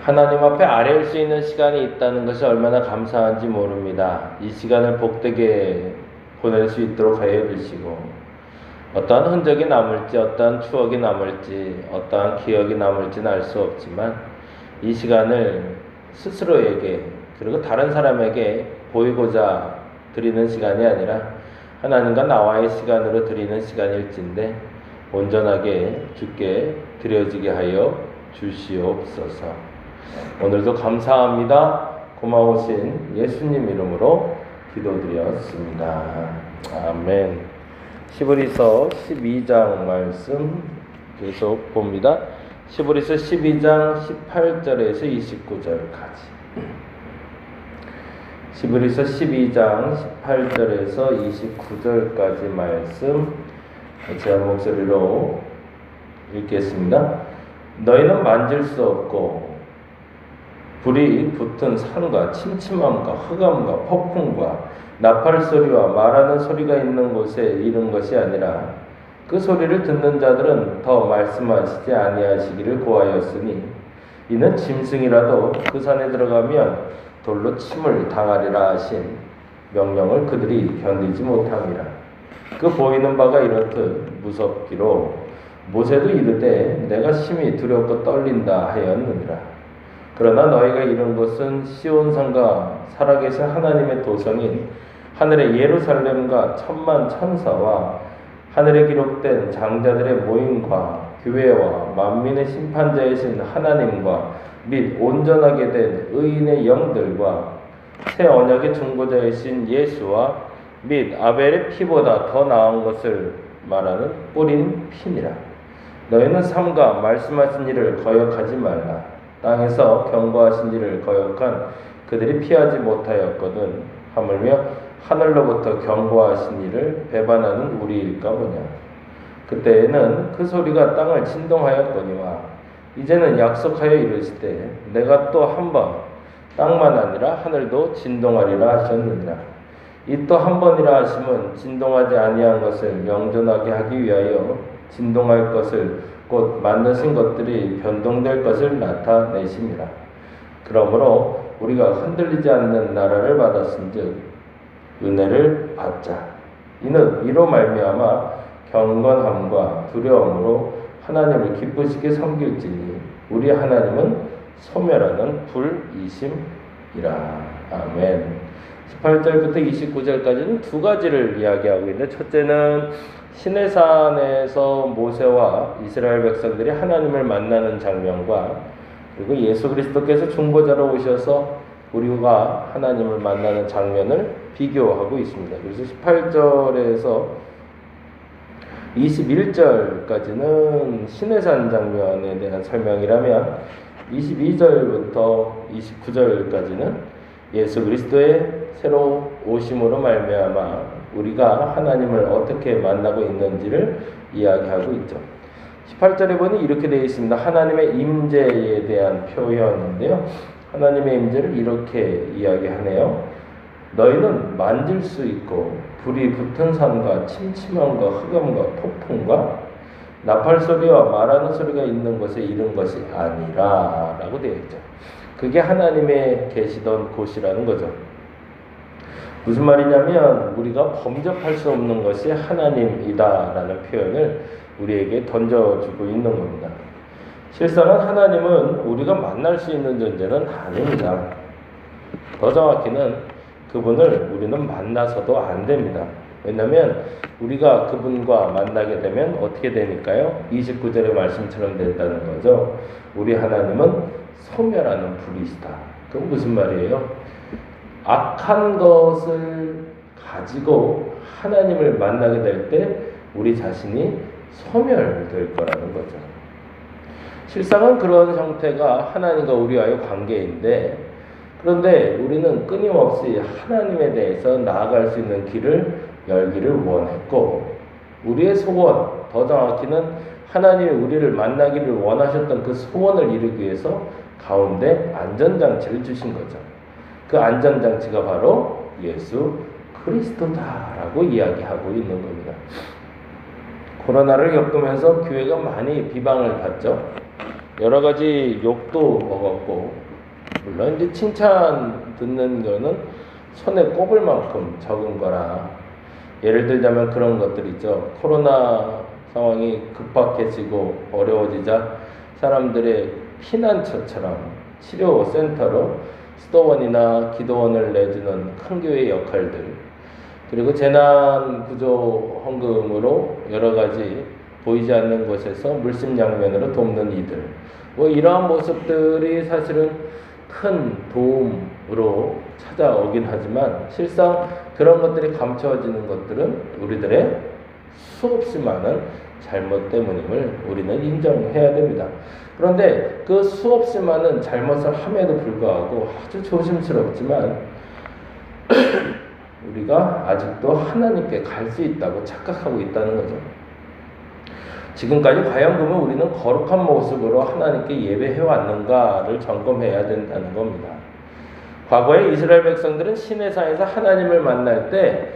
하나님 앞에 아뢰일 수 있는 시간이 있다는 것이 얼마나 감사한지 모릅니다. 이 시간을 복되게 보낼 수 있도록 하여 주시고, 어떠한 흔적이 남을지, 어떠한 추억이 남을지, 어떠한 기억이 남을지는 알 수 없지만 이 시간을 스스로에게 그리고 다른 사람에게 보이고자 드리는 시간이 아니라 하나님과 나와의 시간으로 드리는 시간일진데 온전하게 주께 드려지게 하여 주시옵소서. 오늘도 감사합니다. 고마우신 예수님 이름으로 기도드렸습니다. 아멘. 히브리서 12장 말씀 계속 봅니다. 히브리서 12장 18절에서 29절까지. 히브리서 12장 18절에서 29절까지 말씀 제 목소리로 읽겠습니다. 너희는 만질 수 없고 불이 붙은 산과 침침함과 흑암과 폭풍과 나팔 소리와 말하는 소리가 있는 곳에 이른 것이 아니라 그 소리를 듣는 자들은 더 말씀하시지 아니하시기를 구하였으니 이는 짐승이라도 그 산에 들어가면 돌로 침을 당하리라 하신 명령을 그들이 견디지 못함이라. 그 보이는 바가 이렇듯 무섭기로 모세도 이르되 내가 심히 두렵고 떨린다 하였느니라. 그러나 너희가 이른 곳은 시온산과 살아계신 하나님의 도성인 하늘의 예루살렘과 천만 천사와 하늘에 기록된 장자들의 모임과 교회와 만민의 심판자이신 하나님과 및 온전하게 된 의인의 영들과 새 언약의 중보자이신 예수와 및 아벨의 피보다 더 나은 것을 말하는 뿌린 피니라. 너희는 삼가 말씀하신 일을 거역하지 말라. 땅에서 경고하신 일을 거역한 그들이 피하지 못하였거든 하물며 하늘로부터 경고하신 일을 배반하는 우리일까 보냐. 그때에는 그 소리가 땅을 진동하였거니와 이제는 약속하여 이르시되 내가 또 한 번 땅만 아니라 하늘도 진동하리라 하셨느니라. 이 또 한 번이라 하심은 진동하지 아니한 것을 명존하게 하기 위하여 진동할 것을 곧 만드신 것들이 변동될 것을 나타내심이라. 그러므로 우리가 흔들리지 않는 나라를 받았은즉 은혜를 받자. 이는 이로 말미암아 경건함과 두려움으로 하나님을 기쁘시게 섬길지니 우리 하나님은 소멸하는 불이심이라. 아멘. 18절부터 29절까지는 두 가지를 이야기하고 있는데, 첫째는 시내산에서 모세와 이스라엘 백성들이 하나님을 만나는 장면과 그리고 예수 그리스도께서 중보자로 오셔서 우리가 하나님을 만나는 장면을 비교하고 있습니다. 그래서 18절에서 21절까지는 시내산 장면에 대한 설명이라면 22절부터 29절까지는 예수 그리스도의 새로 오심으로 말미암아 우리가 하나님을 어떻게 만나고 있는지를 이야기하고 있죠. 18절에 보니 이렇게 되어 있습니다. 하나님의 임재에 대한 표현인데요. 하나님의 임재를 이렇게 이야기하네요. 너희는 만질 수 있고 불이 붙은 산과 침침함과 흑암과 폭풍과 나팔 소리와 말하는 소리가 있는 곳에 이른 것이 아니라 라고 되어 있죠. 그게 하나님의 계시던 곳이라는 거죠. 무슨 말이냐면 우리가 범접할 수 없는 것이 하나님이다라는 표현을 우리에게 던져주고 있는 겁니다. 실상은 하나님은 우리가 만날 수 있는 존재는 아닙니다. 더 정확히는 그분을 우리는 만나서도 안 됩니다. 왜냐하면 우리가 그분과 만나게 되면 어떻게 되니까요? 29절의 말씀처럼 된다는 거죠. 우리 하나님은 소멸하는 불이시다. 그건 무슨 말이에요? 악한 것을 가지고 하나님을 만나게 될 때 우리 자신이 소멸될 거라는 거죠. 실상은 그런 형태가 하나님과 우리와의 관계인데, 그런데 우리는 끊임없이 하나님에 대해서 나아갈 수 있는 길을 열기를 원했고, 우리의 소원, 더 정확히는 하나님이 우리를 만나기를 원하셨던 그 소원을 이루기 위해서 가운데 안전장치를 주신 거죠. 그 안전장치가 바로 예수 그리스도다라고 이야기하고 있는 겁니다. 코로나를 겪으면서 교회가 많이 비방을 받죠. 여러 가지 욕도 먹었고, 물론 이제 칭찬 듣는 거는 손에 꼽을 만큼 적은 거라. 예를 들자면 그런 것들 있죠. 코로나 상황이 급박해지고 어려워지자 사람들의 피난처처럼 치료센터로 수도원이나 기도원을 내주는 큰 교회의 역할들, 그리고 재난구조헌금으로 여러 가지 보이지 않는 곳에서 물심양면으로 돕는 이들, 뭐 이러한 모습들이 사실은 큰 도움으로 찾아오긴 하지만 실상 그런 것들이 감춰지는 것들은 우리들의 수없이 많은 잘못 때문임을 우리는 인정해야 됩니다. 그런데 그 수없이 많은 잘못을 함에도 불구하고 아주 조심스럽지만 우리가 아직도 하나님께 갈 수 있다고 착각하고 있다는 거죠. 지금까지 과연 그러면 우리는 거룩한 모습으로 하나님께 예배해왔는가를 점검해야 된다는 겁니다. 과거에 이스라엘 백성들은 시내산에서 하나님을 만날 때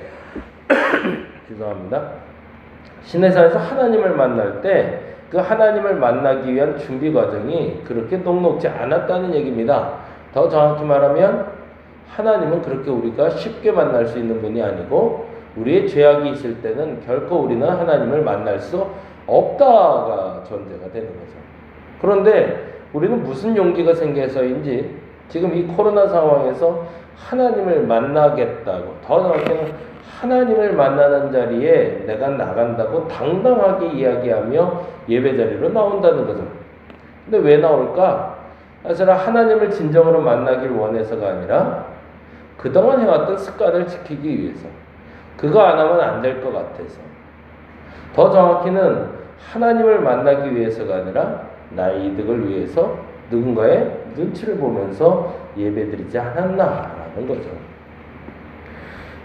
죄송합니다. 시내산에서 하나님을 만날 때 그 하나님을 만나기 위한 준비 과정이 그렇게 녹록지 않았다는 얘기입니다. 더 정확히 말하면 하나님은 그렇게 우리가 쉽게 만날 수 있는 분이 아니고 우리의 죄악이 있을 때는 결코 우리는 하나님을 만날 수 없다가 전제가 되는 거죠. 그런데 우리는 무슨 용기가 생겨서인지 지금 이 코로나 상황에서 하나님을 만나겠다고, 더 정확히는 하나님을 만나는 자리에 내가 나간다고 당당하게 이야기하며 예배 자리로 나온다는 거죠. 근데 왜 나올까? 사실 하나님을 진정으로 만나길 원해서가 아니라 그동안 해왔던 습관을 지키기 위해서, 그거 안 하면 안 될 것 같아서, 더 정확히는 하나님을 만나기 위해서가 아니라 나의 이득을 위해서 누군가의 눈치를 보면서 예배드리지 않았나라는 거죠.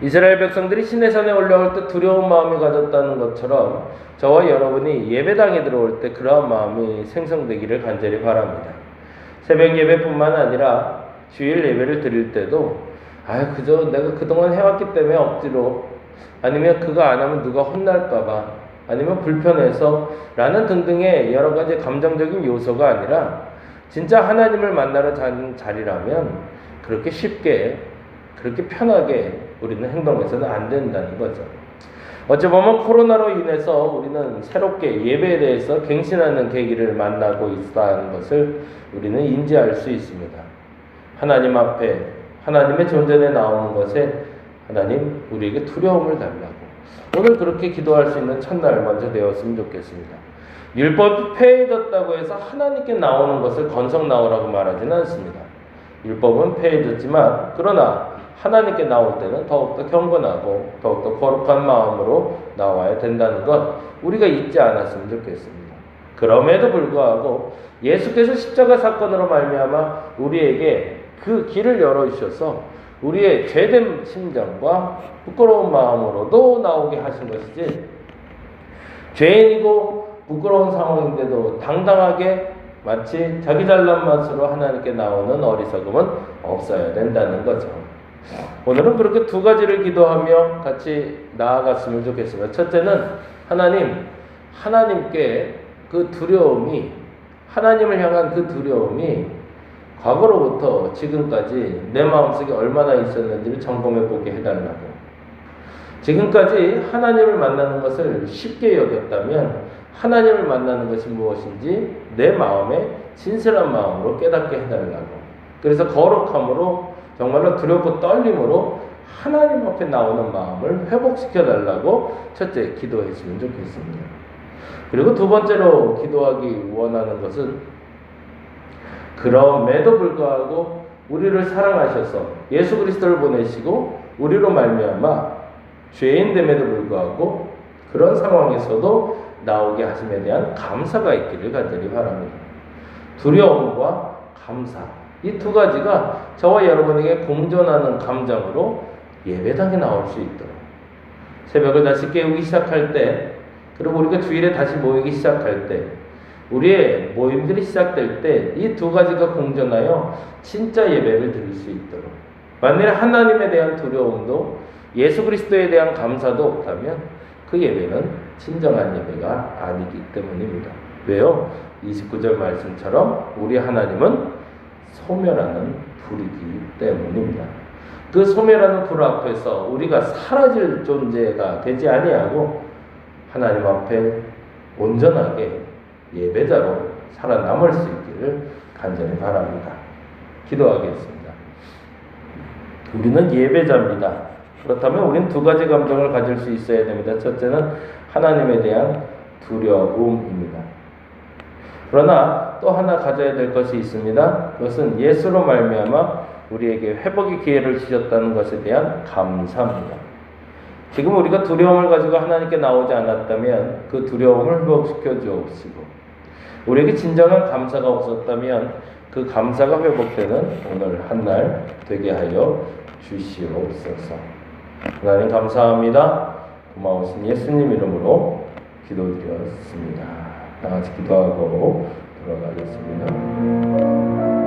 이스라엘 백성들이 시내산에 올라올 때 두려운 마음이 가졌다는 것처럼 저와 여러분이 예배당에 들어올 때 그러한 마음이 생성되기를 간절히 바랍니다. 새벽 예배뿐만 아니라 주일 예배를 드릴 때도 그저 내가 그동안 해왔기 때문에 억지로, 아니면 그거 안 하면 누가 혼날까봐, 아니면 불편해서 라는 등등의 여러 가지 감정적인 요소가 아니라 진짜 하나님을 만나러 가는 자리라면 그렇게 쉽게, 그렇게 편하게 우리는 행동해서는 안 된다는 거죠. 어찌 보면 코로나로 인해서 우리는 새롭게 예배에 대해서 갱신하는 계기를 만나고 있다는 것을 우리는 인지할 수 있습니다. 하나님 앞에, 하나님의 존전에 나오는 것에 하나님 우리에게 두려움을 달라고, 오늘 그렇게 기도할 수 있는 첫날 먼저 되었으면 좋겠습니다. 율법이 폐해졌다고 해서 하나님께 나오는 것을 건성 나오라고 말하지는 않습니다. 율법은 폐해졌지만 그러나 하나님께 나올 때는 더욱더 경건하고 더욱더 거룩한 마음으로 나와야 된다는 것 우리가 잊지 않았으면 좋겠습니다. 그럼에도 불구하고 예수께서 십자가 사건으로 말미암아 우리에게 그 길을 열어주셔서 우리의 죄된 심정과 부끄러운 마음으로도 나오게 하신 것이지, 죄인이고 부끄러운 상황인데도 당당하게 마치 자기 잘난 맛으로 하나님께 나오는 어리석음은 없어야 된다는 거죠. 오늘은 그렇게 두 가지를 기도하며 같이 나아갔으면 좋겠습니다. 첫째는 하나님께 그 두려움이, 하나님을 향한 그 두려움이 과거로부터 지금까지 내 마음속에 얼마나 있었는지를 점검해 보게 해달라고. 지금까지 하나님을 만나는 것을 쉽게 여겼다면 하나님을 만나는 것이 무엇인지 내 마음에 진실한 마음으로 깨닫게 해달라고. 그래서 거룩함으로, 정말로 두렵고 떨림으로 하나님 앞에 나오는 마음을 회복시켜달라고 첫째 기도했으면 좋겠습니다. 그리고 두 번째로 기도하기 원하는 것은, 그럼에도 불구하고 우리를 사랑하셔서 예수 그리스도를 보내시고 우리로 말미암아 죄인됨에도 불구하고 그런 상황에서도 나오게 하심에 대한 감사가 있기를 간절히 바랍니다. 두려움과 감사, 이 두 가지가 저와 여러분에게 공존하는 감정으로 예배당에 나올 수 있도록, 새벽을 다시 깨우기 시작할 때, 그리고 우리가 주일에 다시 모이기 시작할 때, 우리의 모임들이 시작될 때 이 두 가지가 공존하여 진짜 예배를 드릴 수 있도록, 만일 하나님에 대한 두려움도 예수 그리스도에 대한 감사도 없다면 그 예배는 진정한 예배가 아니기 때문입니다. 왜요? 29절 말씀처럼 우리 하나님은 소멸하는 불이기 때문입니다. 그 소멸하는 불 앞에서 우리가 사라질 존재가 되지 아니하고 하나님 앞에 온전하게 예배자로 살아남을 수 있기를 간절히 바랍니다. 기도하겠습니다. 우리는 예배자입니다. 그렇다면 우리는 두 가지 감정을 가질 수 있어야 됩니다. 첫째는 하나님에 대한 두려움입니다. 그러나 또 하나 가져야 될 것이 있습니다. 그것은 예수로 말미암아 우리에게 회복의 기회를 주셨다는 것에 대한 감사입니다. 지금 우리가 두려움을 가지고 하나님께 나오지 않았다면 그 두려움을 회복시켜 주옵시고, 우리에게 진정한 감사가 없었다면 그 감사가 회복되는 오늘 한 날 되게 하여 주시옵소서. 하나님 감사합니다. 고마우신 예수님 이름으로 기도드렸습니다. 다 같이 기도하고 돌아가겠습니다.